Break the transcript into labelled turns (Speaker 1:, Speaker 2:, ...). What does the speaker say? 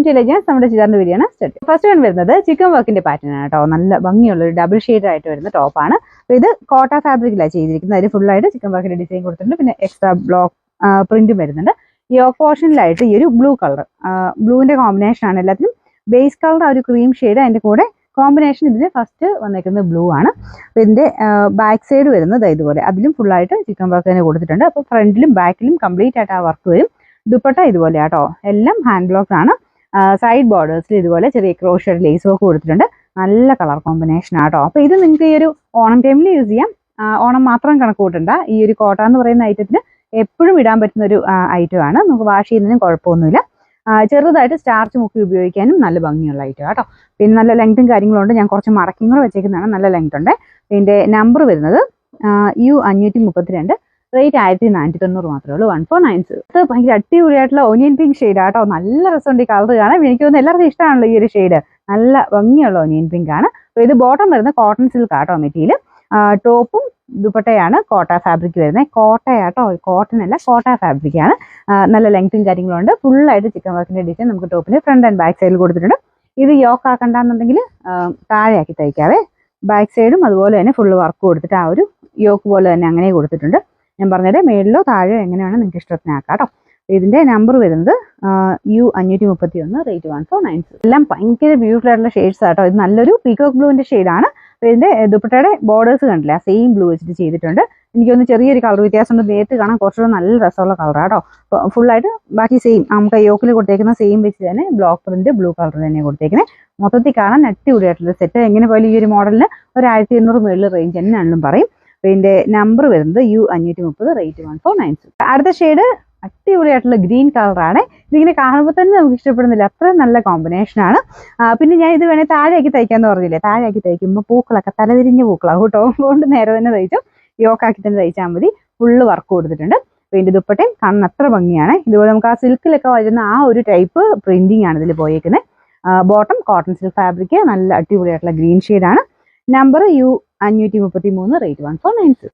Speaker 1: To legends നമ്മുടെ ചുരിദാറിന്റെ video ആണ് start. First one വരുന്നത് ചിക്കൻ വർക്കിന്റെ പാറ്റേൺ ആണ് കേട്ടോ. നല്ല ഭംഗിയുള്ള ഒരു ഡബിൾ ഷെയ്ഡ് ആയിട്ട് വരുന്ന ടോപ്പാണ്. അപ്പോൾ ഇത് കോട്ട ഫാബ്രിക്കിലാണ് ചെയ്തിരിക്കുന്നത്. അതിന് ഫുൾ ആയിട്ട് ചിക്കൻ വർക്കിന്റെ ഡിസൈൻ കൊടുത്തിട്ടുണ്ട്. പിന്നെ എക്സ്ട്രാ ബ്ലോക്ക് പ്രിന്റും വരുന്നുണ്ട്. യോക്ക് പോർഷനിലായിട്ട് ഈ ഒരു ബ്ലൂ കളർ, ബ്ലൂവിന്റെ കോമ്പിനേഷൻ ആണ്. എല്ലാത്തിനും ബേസ് കളർ ആ ഒരു ക്രീം ഷെയ്ഡ്, അതിന്റെ കൂടെ കോമ്പിനേഷൻ ഇതിന് ഫസ്റ്റ് വന്നേക്കുന്നത് ബ്ലൂ ആണ്. അപ്പോൾ ഇതിന്റെ ബാക്ക് സൈഡ് വരുന്നത് ഇതുപോലെ, അതിലും ഫുൾ ആയിട്ട് ചിക്കൻ വർക്ക് തന്നെ കൊടുത്തിട്ടുണ്ട്. അപ്പോൾ ഫ്രണ്ടിലും ബാക്കിലും കംപ്ലീറ്റ് ആയിട്ട് ആ വർക്ക് വരും. ദുപ്പട്ട ഇതുപോലെ ആട്ടോ, എല്ലാം ഹാൻഡ് ബ്ലോക്ക് ആണ്. സൈഡ് ബോർഡേഴ്സിൽ ഇതുപോലെ ചെറിയ ക്രോഷഡ് ലേസ് വർക്ക് കൊടുത്തിട്ടുണ്ട്. നല്ല കളർ കോമ്പിനേഷൻ ആട്ടോ. അപ്പോൾ ഇത് നിങ്ങൾക്ക് ഈ ഒരു ഓണം ടൈമിൽ യൂസ് ചെയ്യാം. ഓണം മാത്രം കണക്ക് കൂട്ടണ്ട. ഈ ഒരു കോട്ട എന്ന് പറയുന്ന ഐറ്റത്തിന് എപ്പോഴും ഇടാൻ പറ്റുന്ന ഒരു ഐറ്റമാണ്. നമുക്ക് വാഷ് ചെയ്യുന്നതിനും കുഴപ്പമൊന്നുമില്ല. ചെറുതായിട്ട് സ്റ്റാർച്ച് മുക്കി ഉപയോഗിക്കാനും നല്ല ഭംഗിയുള്ള ഐറ്റം കേട്ടോ. പിന്നെ നല്ല ലെങ്ത്തും കാര്യങ്ങളുണ്ട്. ഞാൻ കുറച്ച് മടക്കിയും കൂടെ വെച്ചേക്കുന്നതാണ്. നല്ല ലെങ്ത് ഉണ്ട്. ഇതിന്റെ നമ്പർ വരുന്നത് U532, റേറ്റ് 1490 മാത്രമേ ഉള്ളൂ. 1490. ഇത് ഭയങ്കര അടിപൊളിയായിട്ടുള്ള ഓനിയൻ പിങ്ക് ഷെയ്ഡ് ആട്ടോ. നല്ല രസമുണ്ട് ഈ കളർ കാണാൻ. എനിക്ക് തോന്നുന്നു എല്ലാവർക്കും ഇഷ്ടമാണല്ലോ ഈ ഒരു ഷെയ്ഡ്. നല്ല ഭംഗിയുള്ള ഓനിയൻ പിങ്ക് ആണ്. അപ്പോൾ ഇത് ബോട്ടം വരുന്നത് കോട്ടൺ സിൽക്ക് ആട്ടോ മെറ്റീരിയൽ. ടോപ്പും ദുപ്പട്ടയാണ് കോട്ട ഫാബ്രിക് വരുന്നത്. കോട്ടയാട്ടോ, കോട്ടൺ അല്ല, കോട്ട ഫാബ്രിക് ആണ്. നല്ല ലെങ്ത്തും കാര്യങ്ങളുണ്ട്. ഫുള്ളായിട്ട് ചിക്കൻ വർക്കിന്റെ ഡിസൈൻ നമുക്ക് ടോപ്പിൽ ഫ്രണ്ട് ആൻഡ് ബാക്ക് സൈഡിൽ കൊടുത്തിട്ടുണ്ട്. ഇത് യോക്ക് ആക്കണ്ടെന്നുണ്ടെങ്കിൽ താഴെയാക്കി തയ്ക്കാവേ. ബാക്ക് സൈഡും അതുപോലെ തന്നെ ഫുള്ള് വർക്ക് കൊടുത്തിട്ട് ആ ഒരു യോക്ക് പോലെ തന്നെ അങ്ങനെ കൊടുത്തിട്ടുണ്ട്. ഞാൻ പറഞ്ഞത് മേളിലോ താഴെയോ എങ്ങനെയാണ് നിങ്ങൾക്ക് ഇഷ്ടത്തിനാക്കാം കേട്ടോ. ഇതിന്റെ നമ്പർ വരുന്നത് U531, റേറ്റ് 1490. എല്ലാം ഭയങ്കര ബ്യൂട്ടിഫുൾ ആയിട്ടുള്ള ഷെയ്ഡ്സ് ആട്ടോ. ഇത് നല്ലൊരു പീകോക്ക് ബ്ലൂവിന്റെ ഷെയ്ഡാണ്. അപ്പോൾ ഇതിന്റെ ദുപ്പട്ടയുടെ ബോർഡേഴ്സ് കണ്ടില്ല, സെയിം ബ്ലൂ വെച്ചിട്ട് ചെയ്തിട്ടുണ്ട്. എനിക്കൊന്ന് ചെറിയൊരു കളർ വ്യത്യാസമുണ്ട്. നേരിട്ട് കാണാൻ കുറച്ചുകൂടെ നല്ല രസമുള്ള കളറാട്ടോ. അപ്പോൾ ഫുള്ളായിട്ട് ബാക്കി സെയിം നമുക്ക് യോക്കിൽ കൊടുത്തേക്കുന്ന സെയിം വെച്ച് തന്നെ ബ്ലോക്ക് പ്രിന്റ് ബ്ലൂ കളർ തന്നെ കൊടുത്തേക്കുന്നത്. മൊത്തത്തിൽ കാണാൻ അടിപൊളിയായിട്ടുള്ള സെറ്റ്. എങ്ങനെ പോലും ഈ ഒരു മോഡലിന് ഒരു 1800 മുകളിൽ റേഞ്ച് തന്നെയാണെന്നും പറയും. അപ്പോൾ ഇതിന്റെ നമ്പർ വരുന്നത് U530, റേറ്റ് 1490. അടുത്ത ഷെയ്ഡ് അടിപൊളിയായിട്ടുള്ള ഗ്രീൻ കളറാണ്. ഇതിങ്ങനെ കാണുമ്പോൾ തന്നെ നമുക്ക് ഇഷ്ടപ്പെടുന്നില്ല, അത്ര നല്ല കോമ്പിനേഷൻ ആണ്. പിന്നെ ഞാൻ ഇത് വേണേൽ താഴെയാക്കി തയ്ക്കാന്ന് പറഞ്ഞില്ലേ, താഴെയാക്കി തയ്ക്കുമ്പോൾ പൂക്കളൊക്കെ തലതിരിഞ്ഞ പൂക്കളാണ് കേട്ടോ. അതുകൊണ്ട് നേരെ തന്നെ തയ്ച്ചു, യോക്കാക്കി തന്നെ തയ്ച്ചാൽ മതി. ഫുള്ള് വർക്ക് കൊടുത്തിട്ടുണ്ട്. അപ്പോൾ ഇതിന്റെ ദുപ്പട്ടയും കാണാൻ അത്ര ഭംഗിയാണ്. ഇതുപോലെ നമുക്ക് ആ സിൽക്കിലൊക്കെ വരുന്ന ആ ഒരു ടൈപ്പ് പ്രിന്റിംഗ് ആണ് ഇതിൽ പോയേക്കുന്നത്. ബോട്ടം കോട്ടൺ സിൽക്ക് ഫാബ്രിക്, നല്ല അടിപൊളിയായിട്ടുള്ള ഗ്രീൻ ഷെയ്ഡാണ്. Number U533, rate 1490.